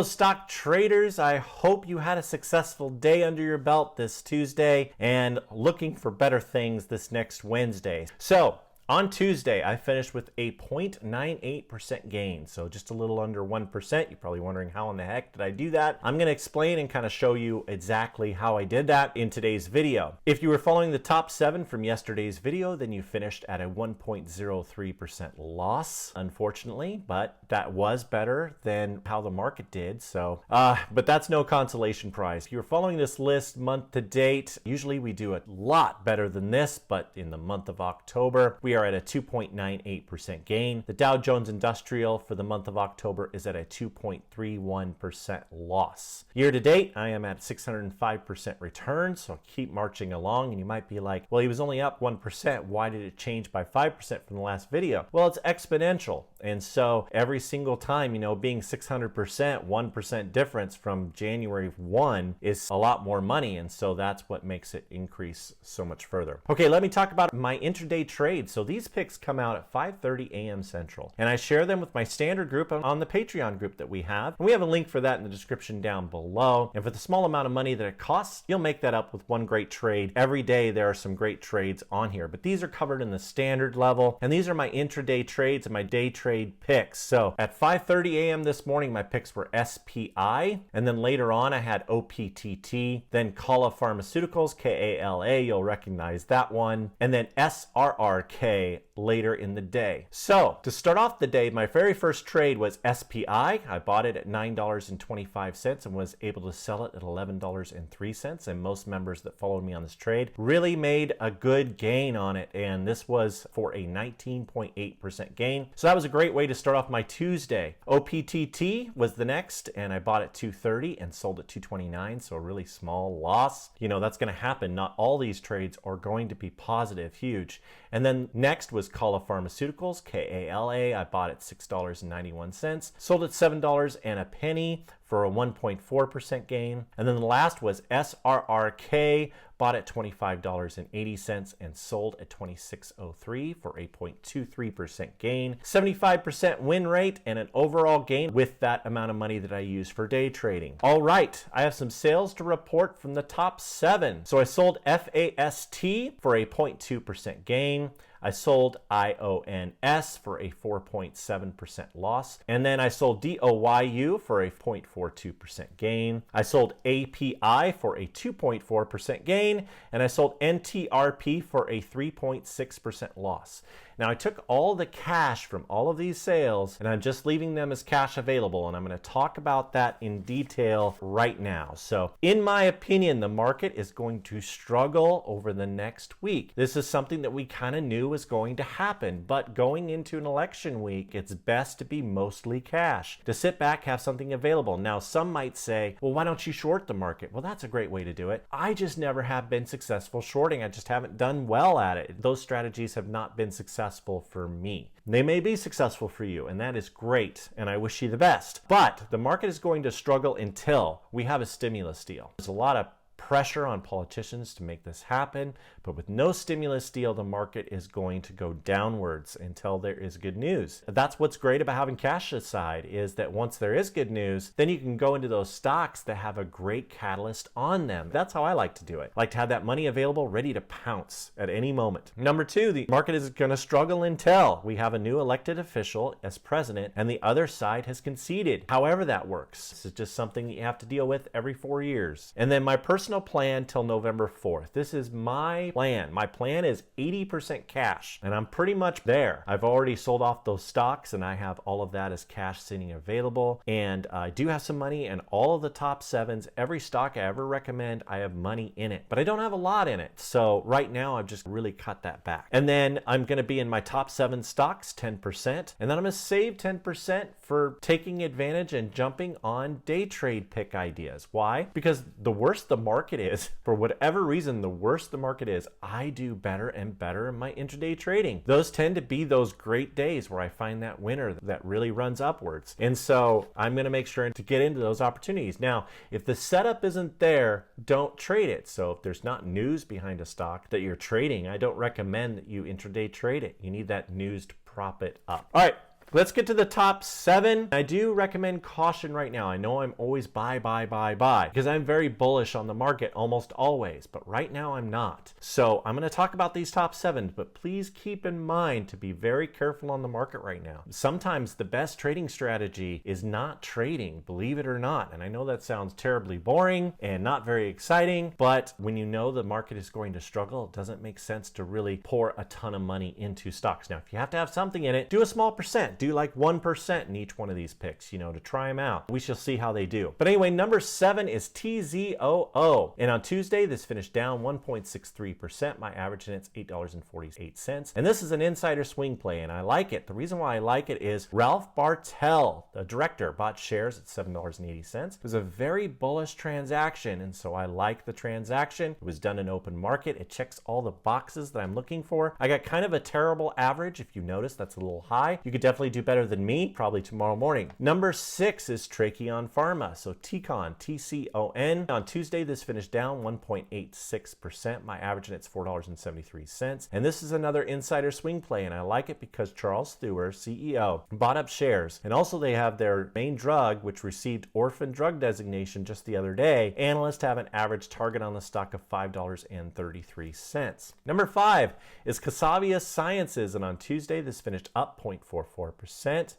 Hello, stock traders. I hope you had a successful day under your belt this Tuesday and looking for better things this next Wednesday. So, on Tuesday, I finished with a 0.98% gain, so just a little under 1%. You're probably wondering how in the heck did I do that? I'm going to explain and kind of show you exactly how I did that in today's video. If you were following the top 7 from yesterday's video, then you finished at a 1.03% loss, unfortunately, but that was better than how the market did. So, but that's no consolation prize. If you're following this list month to date, usually we do a lot better than this, but in the month of October, we are at a 2.98% gain. The Dow Jones Industrial for the month of October is at a 2.31% loss. Year to date, I am at 605% return, so I'll keep marching along. And you might be like, well, he was only up 1%. Why did it change by 5% from the last video? Well, it's exponential. And so every single time, being 600%, 1% difference from January 1 is a lot more money. And so that's what makes it increase so much further. Okay, let me talk about my intraday trades. So these picks come out at 5:30 a.m. Central, and I share them with my standard group on the Patreon group that we have. And we have a link for that in the description down below. And for the small amount of money that it costs, you'll make that up with one great trade. Every day there are some great trades on here, but these are covered in the standard level. And these are my intraday trades and my day trade picks. So at 5:30 a.m. this morning, my picks were SPI, and then later on I had OPTT, then Kala Pharmaceuticals, KALA, you'll recognize that one, and then SRRK later in the day. So to start off the day, my very first trade was SPI. I bought it at $9.25 and was able to sell it at $11.03. And most members that followed me on this trade really made a good gain on it. And this was for a 19.8% gain. So that was a great way to start off my Tuesday. OPTT was the next, and I bought at $2.30 and sold at $2.29. So a really small loss. That's going to happen. Not all these trades are going to be positive, huge. And then next was Kala Pharmaceuticals, KALA. I bought at $6.91, sold at $7.01 for a 1.4% gain. And then the last was SRRK, bought at $25.80 and sold at $26.03 for a 0.23% gain. 75% win rate and an overall gain with that amount of money that I use for day trading. All right, I have some sales to report from the top 7. So I sold FAST for a 0.2% gain. I sold IONS for a 4.7% loss. And then I sold DOYU for a 0.42% gain. I sold API for a 2.4% gain. And I sold NTRP for a 3.6% loss. Now I took all the cash from all of these sales and I'm just leaving them as cash available, and I'm going to talk about that in detail right now. So in my opinion, the market is going to struggle over the next week. This is something that we kind of knew was going to happen, but going into an election week, it's best to be mostly cash, to sit back, have something available. Now some might say, well, why don't you short the market? Well, that's a great way to do it. I just never have been successful shorting. I just haven't done well at it. Those strategies have not been successful for me. They may be successful for you, and that is great, and I wish you the best. But the market is going to struggle until we have a stimulus deal. There's a lot of pressure on politicians to make this happen, but with no stimulus deal, the market is going to go downwards until there is good news. That's what's great about having cash aside, is that once there is good news, then you can go into those stocks that have a great catalyst on them. That's how I like to do it. I like to have that money available, ready to pounce at any moment. Number 2, the market is going to struggle until we have a new elected official as president and the other side has conceded. However that works. This is just something that you have to deal with every 4 years. And then my personal plan till November 4th. This is my plan. My plan is 80% cash, and I'm pretty much there. I've already sold off those stocks, and I have all of that as cash sitting available. And I do have some money in all of the top 7s. Every stock I ever recommend, I have money in it, but I don't have a lot in it. So right now, I've just really cut that back. And then I'm going to be in my top 7 stocks, 10%. And then I'm going to save 10% for taking advantage and jumping on day trade pick ideas. Why? Because the worse the market is, for whatever reason, the worse the market is, I do better and better in my intraday trading. Those tend to be those great days where I find that winner that really runs upwards. And so I'm going to make sure to get into those opportunities. Now, if the setup isn't there, don't trade it. So if there's not news behind a stock that you're trading, I don't recommend that you intraday trade it. You need that news to prop it up. All right. Let's get to the top 7. I do recommend caution right now. I know I'm always buy, because I'm very bullish on the market almost always, but right now I'm not. So I'm going to talk about these top 7, but please keep in mind to be very careful on the market right now. Sometimes the best trading strategy is not trading, believe it or not. And I know that sounds terribly boring and not very exciting, but when you know the market is going to struggle, it doesn't make sense to really pour a ton of money into stocks. Now, if you have to have something in it, do a small percent. Do like 1% in each one of these picks, to try them out. We shall see how they do. But anyway, number 7 is TZOO. And on Tuesday, this finished down 1.63%. My average in it's $8.48. And this is an insider swing play, and I like it. The reason why I like it is Ralph Bartel, the director, bought shares at $7.80. It was a very bullish transaction, and so I like the transaction. It was done in open market. It checks all the boxes that I'm looking for. I got kind of a terrible average. If you notice, that's a little high. You could definitely do better than me, probably tomorrow morning. Number 6 is TCON Pharma, so TCON, TCON. On Tuesday, this finished down 1.86%. My average in it's $4.73. And this is another insider swing play, and I like it because Charles Theuer, CEO, bought up shares. And also they have their main drug, which received orphan drug designation just the other day. Analysts have an average target on the stock of $5.33. Number 5 is Cassavia Sciences, and on Tuesday, this finished up 0.44%.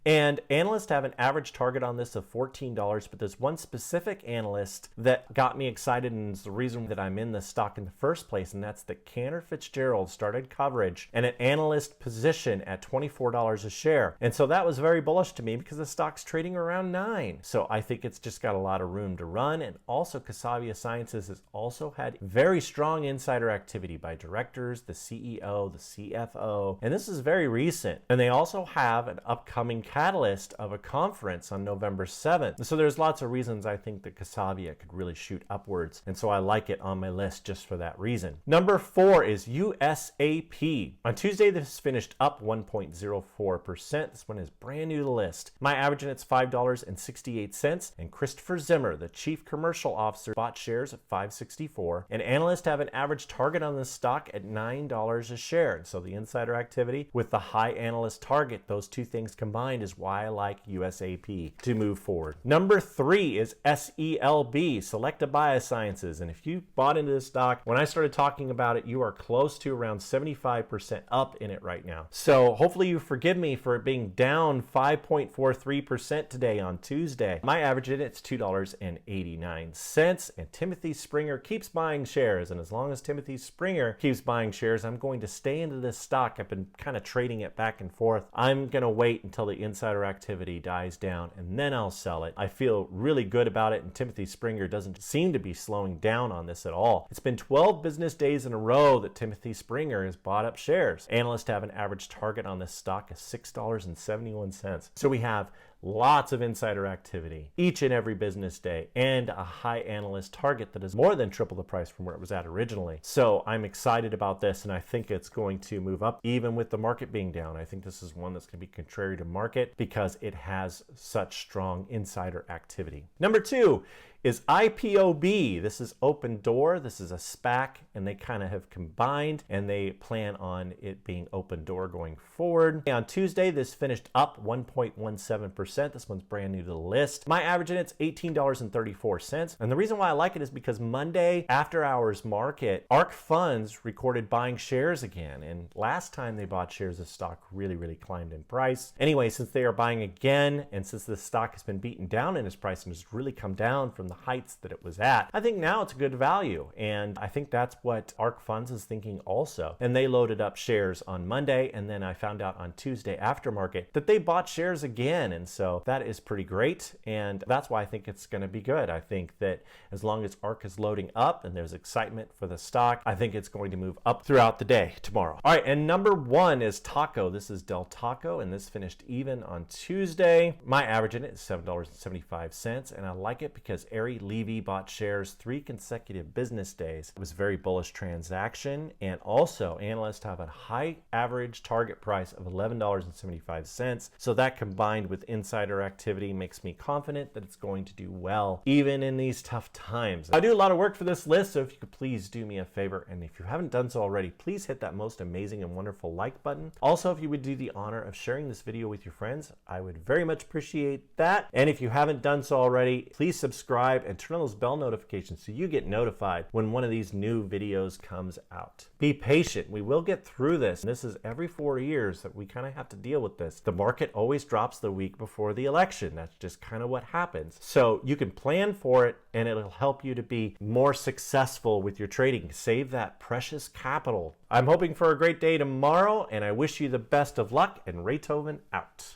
And analysts have an average target on this of $14, but there's one specific analyst that got me excited and is the reason that I'm in the stock in the first place, and that's that Cantor Fitzgerald started coverage and an analyst position at $24 a share. And so that was very bullish to me because the stock's trading around $9. So I think it's just got a lot of room to run. And also Cassavia Sciences has also had very strong insider activity by directors, the CEO, the CFO, and this is very recent. And they also have an upcoming catalyst of a conference on November 7th. So there's lots of reasons I think that Cassavia could really shoot upwards. And so I like it on my list just for that reason. Number 4 is USAP. On Tuesday, this finished up 1.04%. This one is brand new to the list. My average in it's $5.68. And Christopher Zimmer, the chief commercial officer, bought shares at $5.64. And analysts have an average target on this stock at $9 a share. And so the insider activity with the high analyst target, those two things combined is why I like USAP to move forward. Number 3 is SELB, Selecta Biosciences. And if you bought into this stock, when I started talking about it, you are close to around 75% up in it right now. So hopefully you forgive me for it being down 5.43% today on Tuesday. My average in it's $2.89. And Timothy Springer keeps buying shares. And as long as Timothy Springer keeps buying shares, I'm going to stay into this stock. I've been kind of trading it back and forth. I'm going to wait until the insider activity dies down and then I'll sell it. I feel really good about it, and Timothy Springer doesn't seem to be slowing down on this at all. It's been 12 business days in a row that Timothy Springer has bought up shares. Analysts have an average target on this stock of $6.71. So we have lots of insider activity each and every business day and a high analyst target that is more than triple the price from where it was at originally. So I'm excited about this, and I think it's going to move up even with the market being down. I think this is one that's going to be contrary to market because it has such strong insider activity. Number 2 is IPOB. This is Open Door. This is a SPAC, and they kind of have combined, and they plan on it being Open Door going forward. On Tuesday, this finished up 1.17%. This one's brand new to the list. My average in it's $18.34. And the reason why I like it is because Monday, after hours market, ARK Funds recorded buying shares again. And last time they bought shares, the stock really climbed in price. Anyway, since they are buying again, and since the stock has been beaten down in its price and has really come down from the heights that it was at, I think now it's a good value. And I think that's what ARK Funds is thinking also. And they loaded up shares on Monday, and then I found out on Tuesday after market that they bought shares again. And so that is pretty great. And that's why I think it's going to be good. I think that as long as ARK is loading up and there's excitement for the stock, I think it's going to move up throughout the day tomorrow. All right, and number 1 is Taco. This is Del Taco, and this finished even on Tuesday. My average in it is $7.75, and I like it because Eric Harry Levy bought shares 3 consecutive business days. It was a very bullish transaction, and also analysts have a high average target price of $11.75. So that combined with insider activity makes me confident that it's going to do well even in these tough times. I do a lot of work for this list, so if you could please do me a favor, and if you haven't done so already, please hit that most amazing and wonderful like button. Also, if you would do the honor of sharing this video with your friends, I would very much appreciate that. And if you haven't done so already, please subscribe and turn on those bell notifications so you get notified when one of these new videos comes out. Be patient. We will get through this. This is every 4 years that we kind of have to deal with this. The market always drops the week before the election. That's just kind of what happens. So you can plan for it, and it'll help you to be more successful with your trading. Save that precious capital. I'm hoping for a great day tomorrow, and I wish you the best of luck, and Raythoven out.